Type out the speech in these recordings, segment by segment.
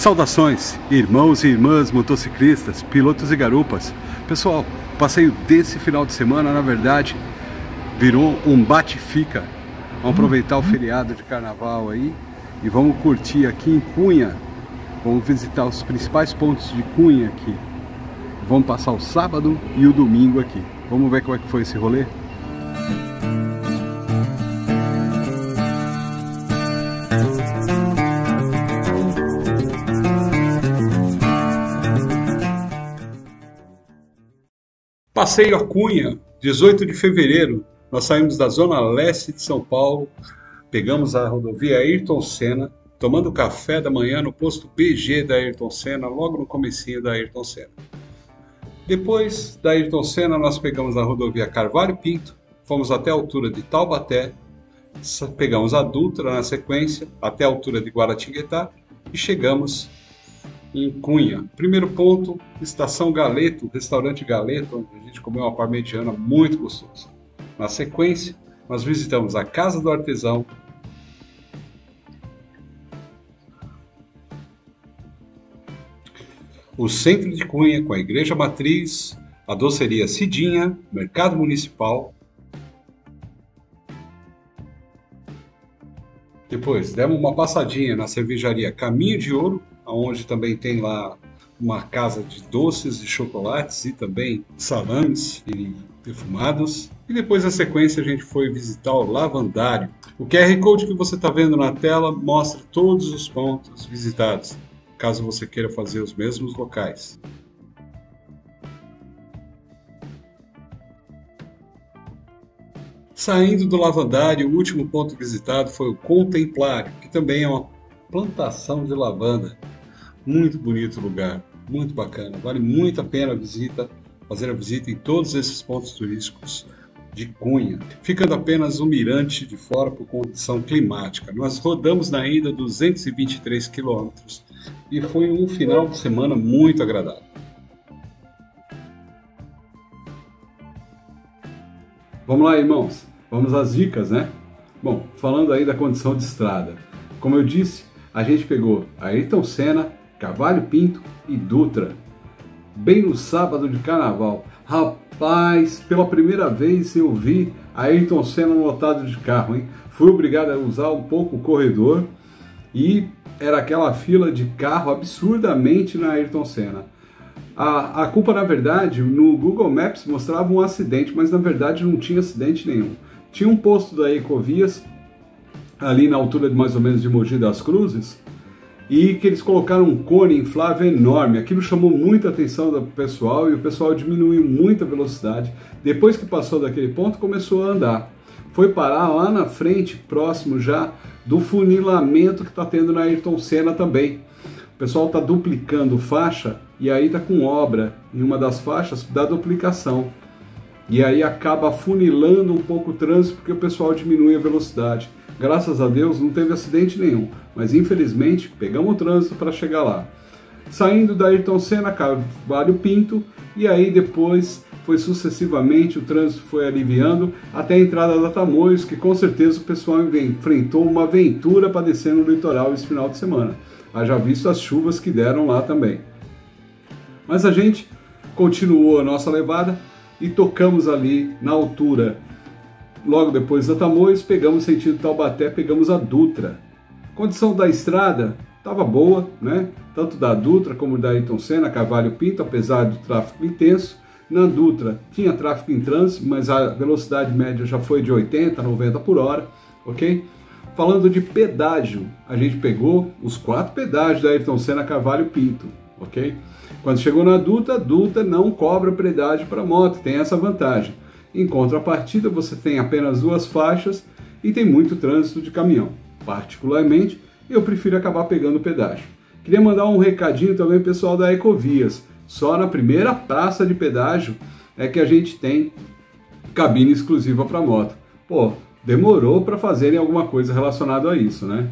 Saudações, irmãos e irmãs motociclistas, pilotos e garupas. Pessoal, o passeio desse final de semana, na verdade, virou um bate-fica. Vamos aproveitar o feriado de carnaval aí e vamos curtir aqui em Cunha. Vamos visitar os principais pontos de Cunha aqui. Vamos passar o sábado e o domingo aqui. Vamos ver como é que foi esse rolê? Passeio a Cunha, 18 de fevereiro, nós saímos da zona leste de São Paulo, pegamos a rodovia Ayrton Senna, tomando café da manhã no posto BG da Ayrton Senna, logo no comecinho da Ayrton Senna. Depois da Ayrton Senna, nós pegamos a rodovia Carvalho Pinto, fomos até a altura de Taubaté, pegamos a Dutra na sequência, até a altura de Guaratinguetá e chegamos em Cunha. Primeiro ponto, Estação Galeto, restaurante Galeto, onde a gente comeu uma parmegiana muito gostosa. Na sequência, nós visitamos a Casa do Artesão, o centro de Cunha com a Igreja Matriz, a doceria Cidinha, Mercado Municipal. Depois, demos uma passadinha na cervejaria Caminho de Ouro, onde também tem lá uma casa de doces e chocolates e também salames e perfumados. E depois, na sequência, a gente foi visitar o Lavandário. O QR Code que você está vendo na tela mostra todos os pontos visitados, caso você queira fazer os mesmos locais. Saindo do Lavandário, o último ponto visitado foi o Contemplário, que também é uma plantação de lavanda. Muito bonito o lugar, muito bacana. Vale muito a pena fazer a visita em todos esses pontos turísticos de Cunha. Ficando apenas o mirante de fora por condição climática. Nós rodamos na ida 223 quilômetros e foi um final de semana muito agradável. Vamos lá, irmãos. Vamos às dicas, né? Bom, falando aí da condição de estrada. Como eu disse, a gente pegou a Ayrton Senna, Carvalho Pinto e Dutra, bem no sábado de carnaval. Rapaz, pela primeira vez eu vi a Ayrton Senna lotado de carro, hein? Fui obrigado a usar um pouco o corredor e era aquela fila de carro absurdamente na Ayrton Senna. A culpa, na verdade, no Google Maps mostrava um acidente, mas na verdade não tinha acidente nenhum. Tinha um posto da Ecovias, ali na altura de mais ou menos de Mogi das Cruzes, e que eles colocaram um cone inflável enorme. Aquilo chamou muita atenção do pessoal e o pessoal diminuiu muito a velocidade. Depois que passou daquele ponto, começou a andar. Foi parar lá na frente, próximo já do funilamento que está tendo na Ayrton Senna também. O pessoal está duplicando faixa e aí está com obra em uma das faixas da duplicação. E aí acaba funilando um pouco o trânsito porque o pessoal diminui a velocidade. Graças a Deus não teve acidente nenhum, mas infelizmente pegamos o trânsito para chegar lá. Saindo da Ayrton Senna, Carvalho Pinto, e aí depois foi sucessivamente, o trânsito foi aliviando até a entrada da Tamoios, que com certeza o pessoal enfrentou uma aventura para descer no litoral esse final de semana. Haja visto as chuvas que deram lá também. Mas a gente continuou a nossa levada e tocamos ali na altura. Logo depois da Tamoios, pegamos sentido Taubaté, pegamos a Dutra. A condição da estrada estava boa, né? Tanto da Dutra como da Ayrton Senna, Carvalho Pinto, apesar do tráfego intenso. Na Dutra tinha tráfego em trânsito, mas a velocidade média já foi de 80 a 90 por hora, ok? Falando de pedágio, a gente pegou os 4 pedágios da Ayrton Senna, Carvalho Pinto, ok? Quando chegou na Dutra, a Dutra não cobra pedágio para moto, tem essa vantagem. Em contrapartida, você tem apenas 2 faixas e tem muito trânsito de caminhão. Particularmente, eu prefiro acabar pegando pedágio. Queria mandar um recadinho também pro pessoal da Ecovias. Só na primeira praça de pedágio é que a gente tem cabine exclusiva para moto. Pô, demorou para fazerem alguma coisa relacionada a isso, né?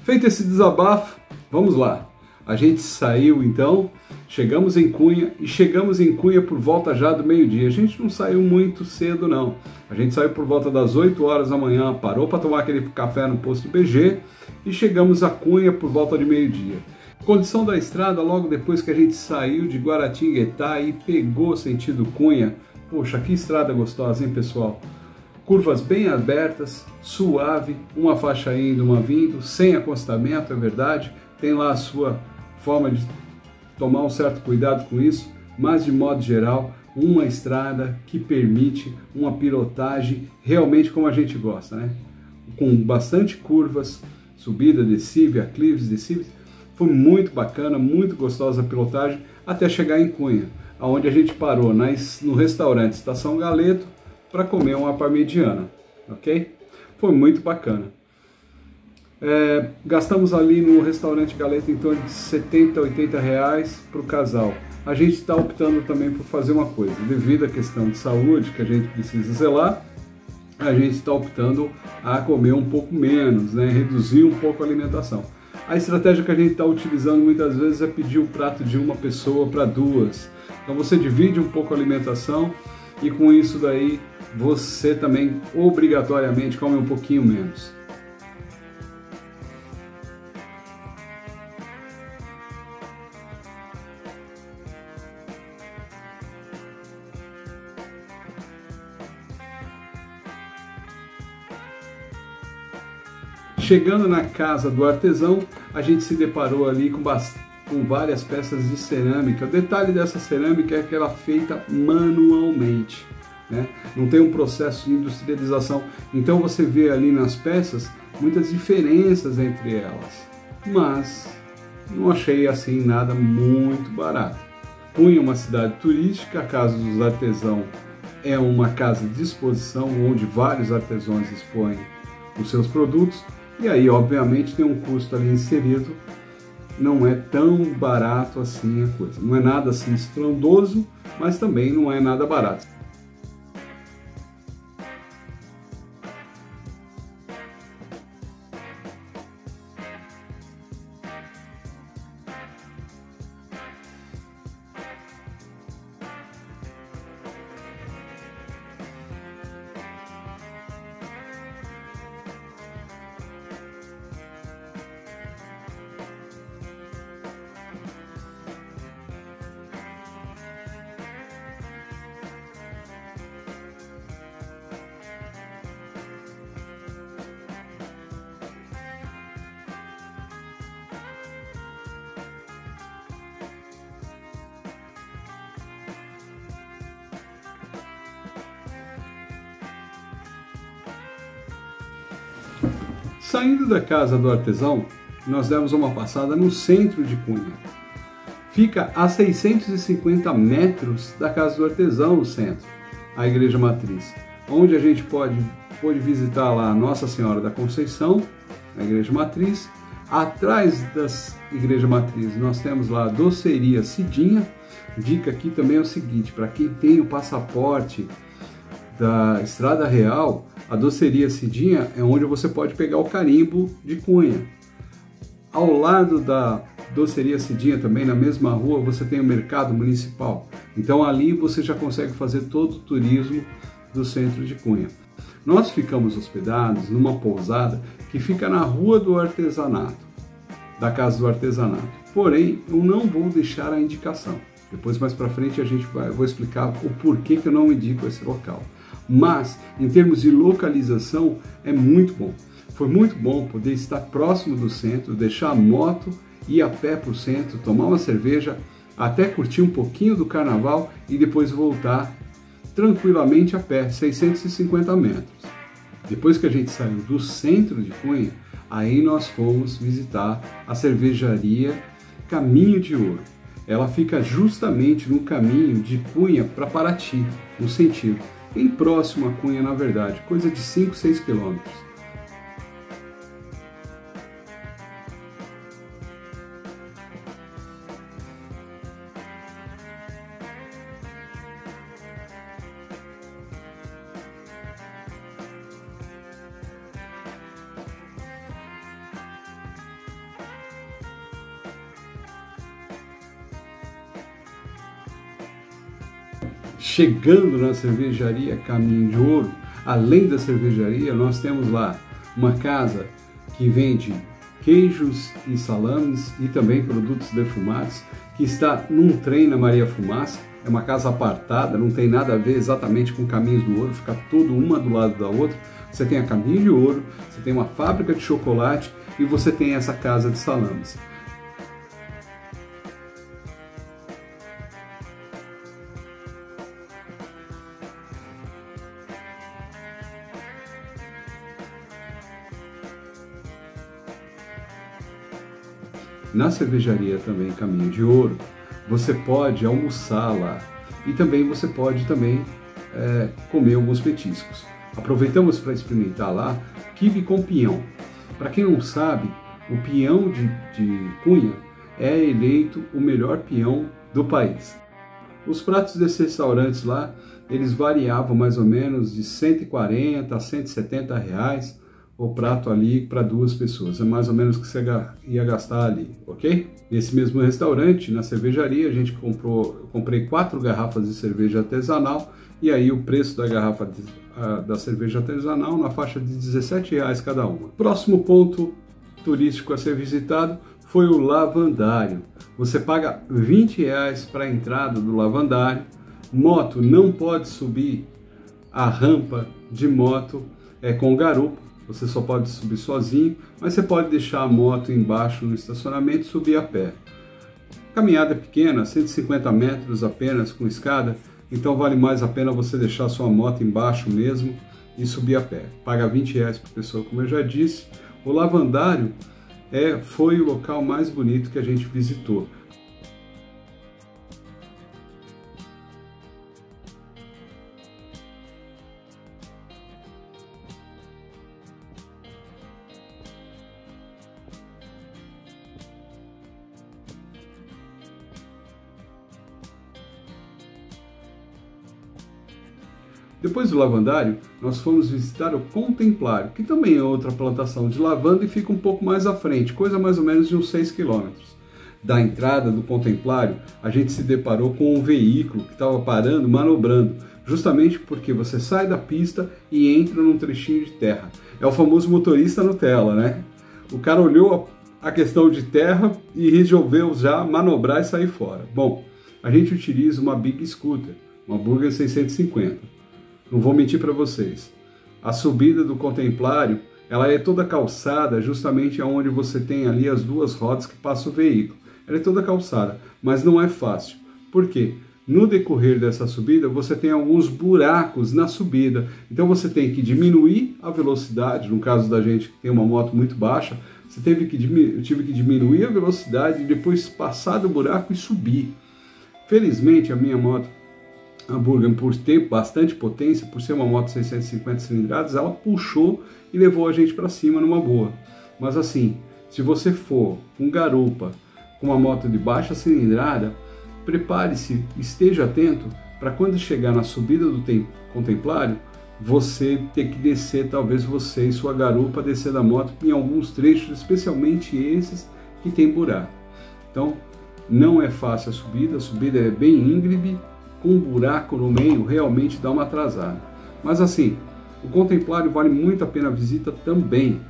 Feito esse desabafo, vamos lá. A gente saiu então, chegamos em Cunha e chegamos em Cunha por volta já do meio-dia. A gente não saiu muito cedo não. A gente saiu por volta das 8 horas da manhã, parou para tomar aquele café no posto BG e chegamos a Cunha por volta de meio-dia. Condição da estrada, logo depois que a gente saiu de Guaratinguetá e pegou sentido Cunha. Poxa, que estrada gostosa, hein, pessoal? Curvas bem abertas, suave, uma faixa indo, uma vindo, sem acostamento, é verdade. Tem lá a sua forma de tomar um certo cuidado com isso, mas de modo geral, uma estrada que permite uma pilotagem realmente como a gente gosta, né? Com bastante curvas, subida, descida, aclives, descidas. Foi muito bacana, muito gostosa a pilotagem, até chegar em Cunha, onde a gente parou no restaurante Estação Galeto para comer uma parmegiana, ok? Foi muito bacana. Gastamos ali no restaurante Galeto em torno de 70, 80 reais para o casal. A gente está optando também por fazer uma coisa, devido à questão de saúde que a gente precisa zelar, a gente está optando a comer um pouco menos, né? Reduzir um pouco a alimentação. A estratégia que a gente está utilizando muitas vezes é pedir o prato de uma pessoa para duas. Então você divide um pouco a alimentação e com isso daí você também obrigatoriamente come um pouquinho menos. Chegando na casa do artesão, a gente se deparou ali com várias peças de cerâmica. O detalhe dessa cerâmica é que ela é feita manualmente, né? Não tem um processo de industrialização. Então você vê ali nas peças muitas diferenças entre elas, mas não achei assim nada muito barato. Cunha é uma cidade turística, a Casa dos Artesãos é uma casa de exposição onde vários artesãos expõem os seus produtos. E aí, obviamente, tem um custo ali inserido, não é tão barato assim a coisa. Não é nada assim estrondoso, mas também não é nada barato. Saindo da Casa do Artesão, nós demos uma passada no centro de Cunha. Fica a 650 metros da Casa do Artesão, o centro, a Igreja Matriz, onde a gente pode visitar lá a Nossa Senhora da Conceição, a Igreja Matriz. Atrás da Igreja Matriz nós temos lá a Doceria Cidinha. Dica aqui também é o seguinte, para quem tem o passaporte da Estrada Real, a Doceria Cidinha é onde você pode pegar o carimbo de Cunha. Ao lado da Doceria Cidinha, também na mesma rua, você tem o Mercado Municipal. Então ali você já consegue fazer todo o turismo do centro de Cunha. Nós ficamos hospedados numa pousada que fica na Rua do Artesanato, da Casa do Artesanato. Porém, eu não vou deixar a indicação. Depois, mais para frente, eu vou explicar o porquê que eu não indico esse local. Mas, em termos de localização, é muito bom. Foi muito bom poder estar próximo do centro, deixar a moto, ir a pé para o centro, tomar uma cerveja, até curtir um pouquinho do carnaval e depois voltar tranquilamente a pé, 650 metros. Depois que a gente saiu do centro de Cunha, aí nós fomos visitar a cervejaria Caminho de Ouro. Ela fica justamente no caminho de Cunha para Paraty, no sentido. Bem próximo a Cunha, na verdade, coisa de 5, 6 quilômetros. Chegando na cervejaria Caminho de Ouro, além da cervejaria, nós temos lá uma casa que vende queijos e salames e também produtos defumados, que está num trem na Maria Fumaça. É uma casa apartada, não tem nada a ver exatamente com Caminhos do Ouro, fica tudo uma do lado da outra. Você tem a Caminho de Ouro, você tem uma fábrica de chocolate e você tem essa casa de salames. Na cervejaria também Caminho de Ouro, você pode almoçar lá e também você pode comer alguns petiscos. Aproveitamos para experimentar lá quibe com pinhão. Para quem não sabe, o pinhão de Cunha é eleito o melhor pinhão do país. Os pratos desses restaurantes lá, eles variavam mais ou menos de 140 a 170 reais o prato ali para 2 pessoas. É mais ou menos o que você ia gastar ali, ok? Nesse mesmo restaurante, na cervejaria, eu comprei 4 garrafas de cerveja artesanal e aí o preço da garrafa da cerveja artesanal na faixa de 17 reais cada uma. Próximo ponto turístico a ser visitado foi o lavandário. Você paga 20 reais para a entrada do lavandário. Moto não pode subir a rampa de moto com garupa. Você só pode subir sozinho, mas você pode deixar a moto embaixo no estacionamento e subir a pé. Caminhada pequena, 150 metros apenas com escada, então vale mais a pena você deixar a sua moto embaixo mesmo e subir a pé. Paga 20 reais por pessoa, como eu já disse. O lavandário foi o local mais bonito que a gente visitou. Depois do lavandário, nós fomos visitar o Contemplário, que também é outra plantação de lavanda e fica um pouco mais à frente, coisa mais ou menos de uns 6 quilômetros. Da entrada do Contemplário, a gente se deparou com um veículo que estava parando, manobrando, justamente porque você sai da pista e entra num trechinho de terra. É o famoso motorista Nutella, né? O cara olhou a questão de terra e resolveu já manobrar e sair fora. Bom, a gente utiliza uma Big Scooter, uma Burger 650. Não vou mentir para vocês. A subida do Contemplário, ela é toda calçada justamente onde você tem ali as 2 rodas que passa o veículo. Ela é toda calçada, mas não é fácil. Por quê? No decorrer dessa subida, você tem alguns buracos na subida. Então você tem que diminuir a velocidade. No caso da gente que tem uma moto muito baixa, eu tive que diminuir a velocidade e depois passar do buraco e subir. Felizmente, a minha moto, a Burger, por ter bastante potência, por ser uma moto 650 cilindradas, ela puxou e levou a gente para cima numa boa. Mas assim, se você for com garupa, com uma moto de baixa cilindrada, prepare-se, esteja atento para quando chegar na subida do Contemplário, você ter que descer, talvez você e sua garupa descer da moto em alguns trechos, especialmente esses que tem buraco. Então, não é fácil a subida é bem íngreme, com um buraco no meio realmente dá uma atrasada. Mas assim, o Contemplário vale muito a pena a visita também.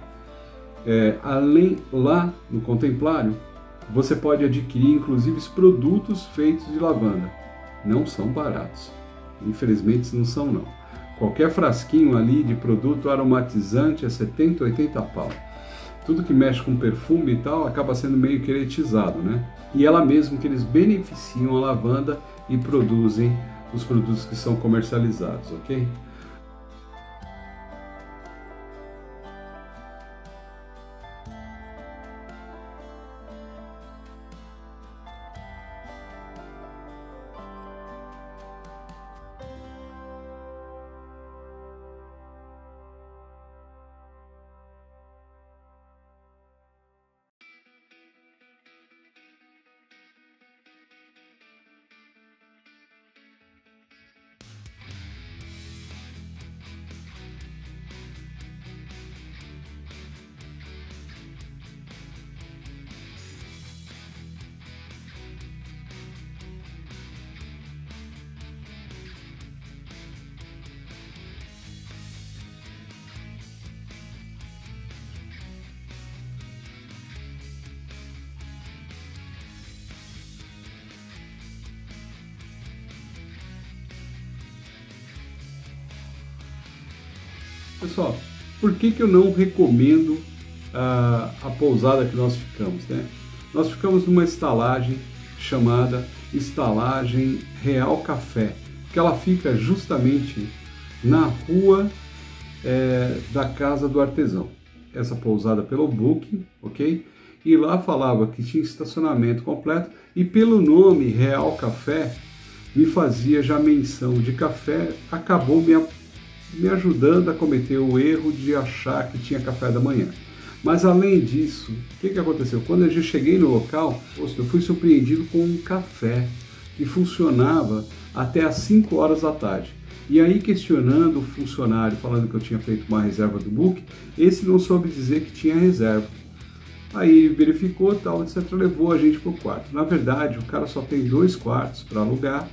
Além lá no Contemplário, você pode adquirir inclusive produtos feitos de lavanda. Não são baratos, infelizmente não são não. Qualquer frasquinho ali de produto aromatizante é 70, 80 pau. Tudo que mexe com perfume e tal acaba sendo meio que elitizado, né? E ela mesmo que eles beneficiam a lavanda e produzem os produtos que são comercializados, ok? pessoal, por que eu não recomendo a pousada que nós ficamos, né? Nós ficamos numa estalagem chamada Estalagem Real Café, que ela fica justamente na rua da Casa do Artesão. Essa pousada pelo Booking, ok? E lá falava que tinha estacionamento completo e pelo nome Real Café me fazia já menção de café, acabou me ajudando a cometer o erro de achar que tinha café da manhã. Mas além disso, o que aconteceu? Quando eu cheguei no local, eu fui surpreendido com um café que funcionava até às 5 horas da tarde. E aí, questionando o funcionário, falando que eu tinha feito uma reserva do Book, esse não soube dizer que tinha reserva. Aí verificou, tal, etc., levou a gente para o quarto. Na verdade, o cara só tem 2 quartos para alugar,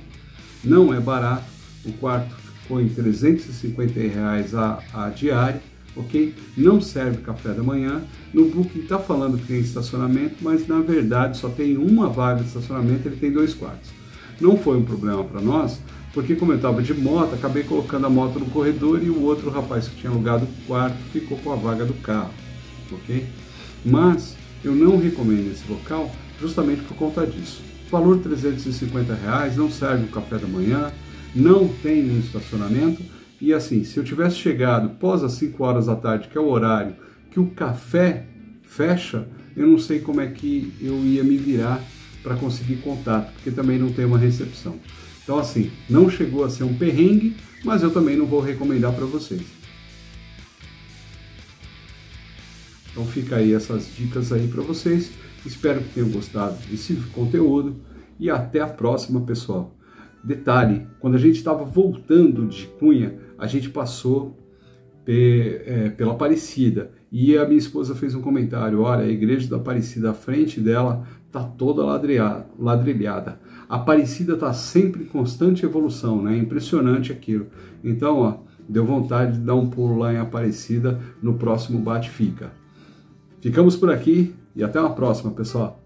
não é barato, o quarto ficou em R$350 a diária, ok? Não serve café da manhã. No Booking está falando que tem estacionamento, mas na verdade só tem uma vaga de estacionamento, ele tem 2 quartos. Não foi um problema para nós, porque como eu estava de moto, acabei colocando a moto no corredor e o outro rapaz que tinha alugado o quarto ficou com a vaga do carro, ok? Mas eu não recomendo esse local justamente por conta disso. Valor R$350, não serve o café da manhã, não tem um estacionamento e assim, se eu tivesse chegado pós as 5 horas da tarde, que é o horário que o café fecha, eu não sei como é que eu ia me virar para conseguir contato, porque também não tem uma recepção. Então assim, não chegou a ser um perrengue, mas eu também não vou recomendar para vocês. Então fica aí essas dicas aí para vocês. Espero que tenham gostado desse conteúdo e até a próxima, pessoal. Detalhe, quando a gente estava voltando de Cunha, a gente passou pela Aparecida e a minha esposa fez um comentário: olha, a igreja da Aparecida, a frente dela está toda ladrilhada. A Aparecida está sempre em constante evolução, né? Impressionante aquilo. Então, ó, deu vontade de dar um pulo lá em Aparecida no próximo Bate Fica. Ficamos por aqui e até uma próxima, pessoal.